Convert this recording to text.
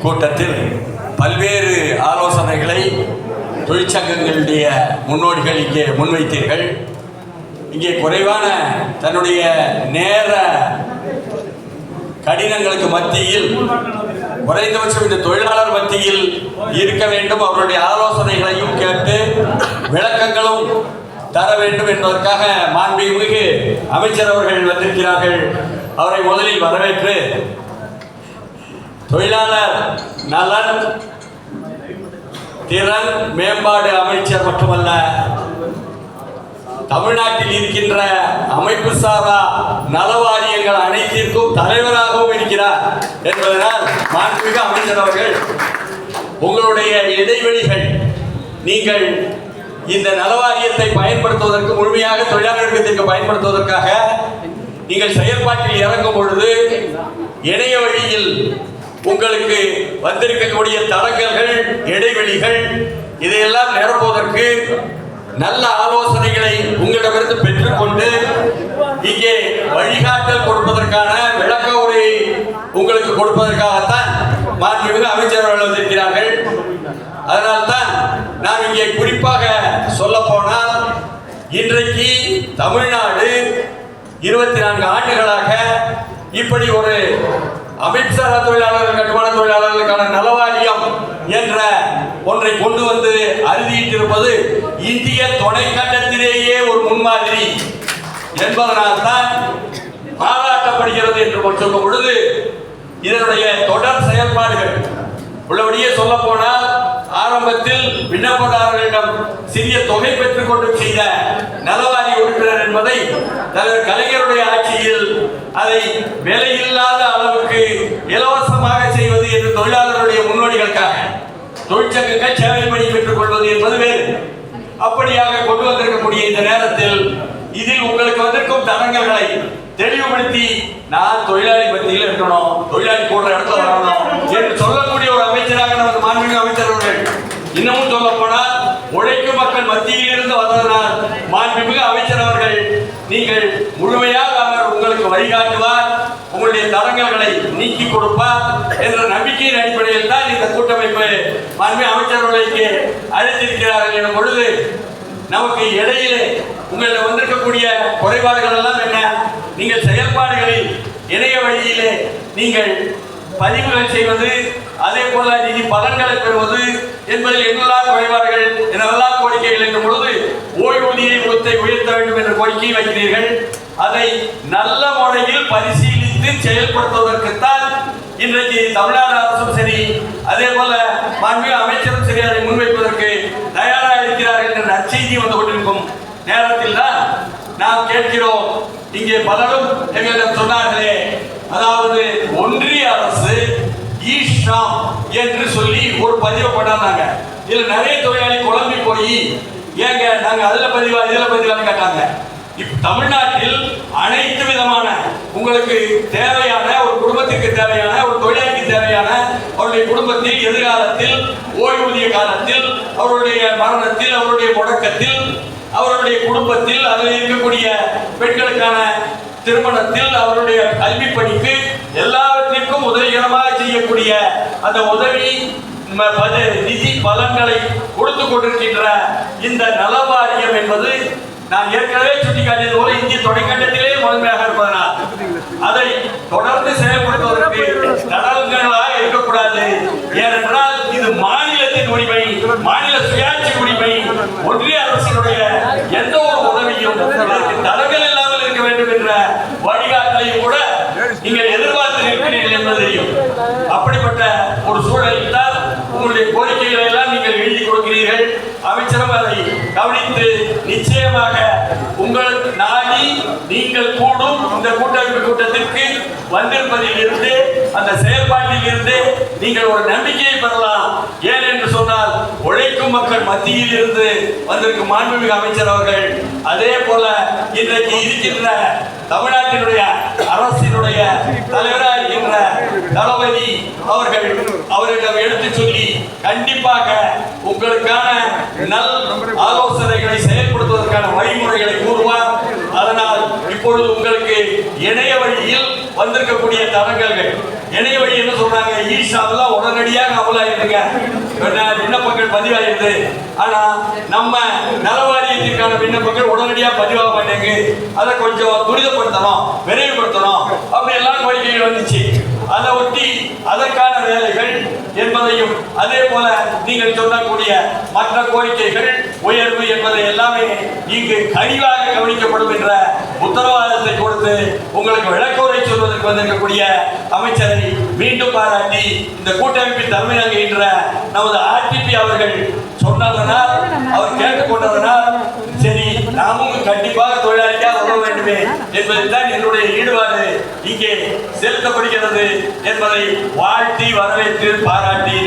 கூட்டத்தில் பல்வேறு ஆலோசனைகளை தொழிற்சங்கங்களுடைய முன்னோடிகள் இங்கே முன்வைத்தீர்கள். இங்கே குறைவான தன்னுடைய நேர கடினங்களுக்கு மத்தியில் குறைந்தபட்சம் இந்த தொழிலாளர் மத்தியில் இருக்க வேண்டும், அவருடைய ஆலோசனைகளையும் கேட்டு விளக்கங்களும் தர வேண்டும் என்பதற்காக மாண்புமிகு அமைச்சர் அவர்கள் வந்திருக்கிறார்கள். அவரை முதலில் வரவேற்று தொழிலாளர் நலன் திறன் மேம்பாடு அமைச்சர் மட்டுமல்ல, தமிழ்நாட்டில் இருக்கின்ற அமைப்பு சாரா நலவாரியங்கள் அனைத்திற்கும் தலைவராகவும் இருக்கிறார் என்பதனால் மாண்புமிகு அமைச்சர் அவர்கள் உங்களுடைய இடைவெளிகள் நீங்கள் இந்த நலவாரியத்தை பயன்படுத்துவதற்கு முழுமையாக தொழிலாளர்களுக்கு பயன்படுத்துவதற்காக நீங்கள் செயற்பாட்டில் இறங்கும் பொழுது இணைய வழியில் உங்களுக்கு வந்திருக்கக்கூடிய தடங்கல்கள் இடைவெளிகள் இதையெல்லாம் நிரப்புவதற்கு நல்ல ஆலோசனைகளை உங்களிடமிருந்து பெற்றுக்கொண்டு இங்கே வழிகாட்டல் கொடுப்பதற்கான விளக்க உரையை உங்களுக்கு கொடுப்பதற்காகத்தான் மாண்புமிகு அமைச்சர்கள் வந்திருக்கிறார்கள். அதனால்தான் நான் இங்கே குறிப்பாக சொல்ல போனால், இன்றைக்கு தமிழ்நாடு 24 ஆண்டுகளாக இப்படி ஒரு அமைப்புசாரா தொழிலாளர்கள் கட்டுமான தொழிலாளர்களுக்கான நலவாரியம் என்ற ஒன்றை கொண்டு வந்து அறுதியிட்டிருப்பது இந்திய துணைக்கண்டத்திலேயே ஒரு முன்மாதிரி என்பதனால் தான் பாராட்டப்படுகிறது என்று சொல்லும் பொழுது இதனுடைய தொடர் செயல்பாடுகள் உள்ளபடியே சொல்ல போனால், ஆரம்பத்தில் விண்ணப்பதாரர்களிடம் சிறிய தொகை பெற்றுக் கொண்டு செய்த நலவாரி உறுப்பினர் என்பதை தலைவர் கலைஞருடைய ஆட்சியில் அதை விலையில்லாத அளவுக்கு இலவசமாக செய்வது என்று தொழிலாளர்களுடைய முன்னோடிகளுக்காக தொழிற்சங்கங்கள் சேவை பணி பெற்றுக் கொள்வது என்பது வேறு. அப்படியாக கொண்டு வந்திருக்கக்கூடிய இந்த நேரத்தில் இதில் உங்களுக்கு வந்திருக்கும் தடங்கல்களை தெளிவுபடுத்தி நான் தொழிலாளி மத்தியில் இருக்கணும், தொழிலாளி போடுற இடத்துல வரணும் என்று சொல்லக்கூடிய ஒரு அமைச்சராக நமது மாண்புமிகு அமைச்சர் அவர்கள், இன்னமும் சொல்ல போனால் உழைக்கும் மக்கள் மத்தியில் இருந்து வந்ததனால் மாண்புமிகு அமைச்சர் அவர்கள் நீங்கள் முழுமையாக அவர் உங்களுக்கு வழிகாட்டுவார், உங்களுடைய தடங்கல்களை நீக்கி கொடுப்பார் என்ற நம்பிக்கையின் அடிப்படையில் தான் இந்த கூட்டமைப்பு மாண்புமிகு அமைச்சர்களுக்கு அழைத்திருக்கிறார்கள் எனும் பொழுது, நமக்கு இடையிலே உங்களில் வந்திருக்கக்கூடிய குறைபாடுகள் எல்லாம் என்ன? நீங்கள் செயல்பாடுகளில் இணைய வழியிலே நீங்கள் பதிவுகள் செய்வது, அதே போல நிதி பலன்களை பெறுவது என்பதில் என்னெல்லாம் குறைபாடுகள், என்னெல்லாம் கோரிக்கைகள் என்ற பொழுது ஓய்வூதியத்தை உயர்த்த வேண்டும் என்ற கோரிக்கையை வைக்கிறீர்கள். அதை நல்ல முறையில் பரிசீலித்து செயல்படுத்துவதற்குத்தான் இன்றைக்கு தமிழ்நாடு அரசும் சரி, அதே போல மாண்புமிகு அமைச்சரும் சரி அதை முன்வைப்பதற்கு தயாராக இருக்கிறார்கள் என்ற நற்செய்தி வந்து கொண்டிருக்கும் நேரத்தில் தான் நாம் கேட்கிறோம். இங்கே பலரும் எங்களிடம் சொன்னார்களே, அதாவது ஒன்றிய அரசு ஈஷாம் என்று சொல்லி ஒரு பதிவை கொண்டாந்தாங்க. இதுல நிறைய தொழிலாளி குழம்பி போய் ஏங்க நாங்க அதுல பதிவா இதுல பதிவான்னு கேட்டாங்க. இப்ப தமிழ்நாட்டில் அனைத்து விதமான உங்களுக்கு தேவையான ஒரு குடும்பத்திற்கு தேவையான ஒரு தொழிலாளிக்கு தேவையான அவருடைய குடும்பத்தில் எதிர்காலத்தில் ஓய்வூதிய காலத்தில் அவருடைய மரணத்தில் அவருடைய முடக்கத்தில் அவருடைய குடும்பத்தில் அதில் இருக்கக்கூடிய பெண்களுக்கான திருமணத்தில் அவருடைய கல்வி பணிக்கு எல்லாவற்றிற்கும் உதவிகரமாக செய்யக்கூடிய அந்த உதவி நிதி பலன்களை கொடுத்து கொண்டிருக்கின்ற இந்த நலவாரியம் என்பது நான் ஏற்கனவே சுட்டிக்காட்டியது போல இந்திய துணைக்கண்டத்திலே முதன்மையாக இருப்பதனால் அதை தொடர்ந்து செயல்படுத்துவதற்கு தடங்களாக இருக்கக்கூடாது. ஏனென்றால் இது மாநிலத்தின் உரிமை, மாநில சுயாட்சி உரிமை. ஒன்றிய அரசினுடைய எந்த ஒரு உதவியும் தடங்கள் இல்லாமல் இருக்க வேண்டும் என்ற வழிகாட்டலையும் கூட நீங்கள் எதிர்பார்த்து இருக்கிறீர்கள் என்பது தெரியும். அப்படிப்பட்ட ஒரு சூழலில் தான் உங்களுடைய கோரிக்கைகளை எல்லாம் நீங்கள் எழுதி கொடுக்கிறீர்கள். அமைச்சரும் அதை கவனித்து நிச்சயமாக உங்களுக்கு நாடி நீங்கள் கூடும் இந்த கூட்டமைப்பு கூட்டத்திற்கு வந்திருப்பதில் இருந்து அந்த செயல்பாட்டில் இருந்து நீங்கள் ஒரு நம்பிக்கையை பெறலாம். ஏன் என்று சொன்னால் உழைக்கும் மக்கள் மத்தியில் இருந்து வந்திருக்கும் மாண்புமிகு அமைச்சர் அவர்கள், அதே போல இன்றைக்கு இருக்கின்ற தமிழ்நாட்டினுடைய அரசினுடைய தலைவராக இருக்கின்ற தளபதி அவர்கள் அவரிடம் எடுத்து சொல்லி கண்டிப்பாக உங்களுக்கான நல் ஆலோசனைகளை செயல்படுத்துவதற்கான வழிமுறைகளை கூறுவார். அதனால் இப்பொழுது உங்களுக்கு இணைய வழியில் வந்திருக்கக்கூடிய தடங்கல்கள் இணைய வழி என்ன சொல்றாங்க, ஈஷாவெல்லாம் உடனடியாக அமலாயிருங்க, விண்ணப்பங்கள் பதிவாயிருது. ஆனா நம்ம நலவாரியத்திற்கான விண்ணப்பங்கள் உடனடியாக பதிவாக மாட்டேங்க, அதை கொஞ்சம் துரிதப்படுத்தணும், விரைவுபடுத்தணும் அப்படி எல்லாம் கோரிக்கைகள் வந்துச்சு. அதை ஒட்டி அதற்கான வேலைகள் என்பதையும் அதே போல நீங்கள் சொல்லக்கூடிய மற்ற கோரிக்கைகள் உயர்வு என்பதை எல்லாமே இங்கு கனிவாக கவனிக்கப்படும் என்ற உத்தரவாதத்தை கொடுத்து உங்களுக்கு விளக்கவுரை சொல்வதற்கு வந்திருக்கக்கூடிய அமைச்சரை மீண்டும் பாராட்டி இந்த கூட்டமைப்பின் தலைமை என்ற நமது ஆர்டிபி அவர்கள் சொன்னதனால், அவர் கேட்டுக்கொண்டதனால் சரி நாமும் கண்டிப்பாக தொழிலாளியாக உதவ வேண்டுமே என்பதில் தான் என்னுடைய ஈடுபாடு இங்கே செலுத்தப்படுகிறது என்பதை வாழ்த்தி வரவேற்று பாராட்டி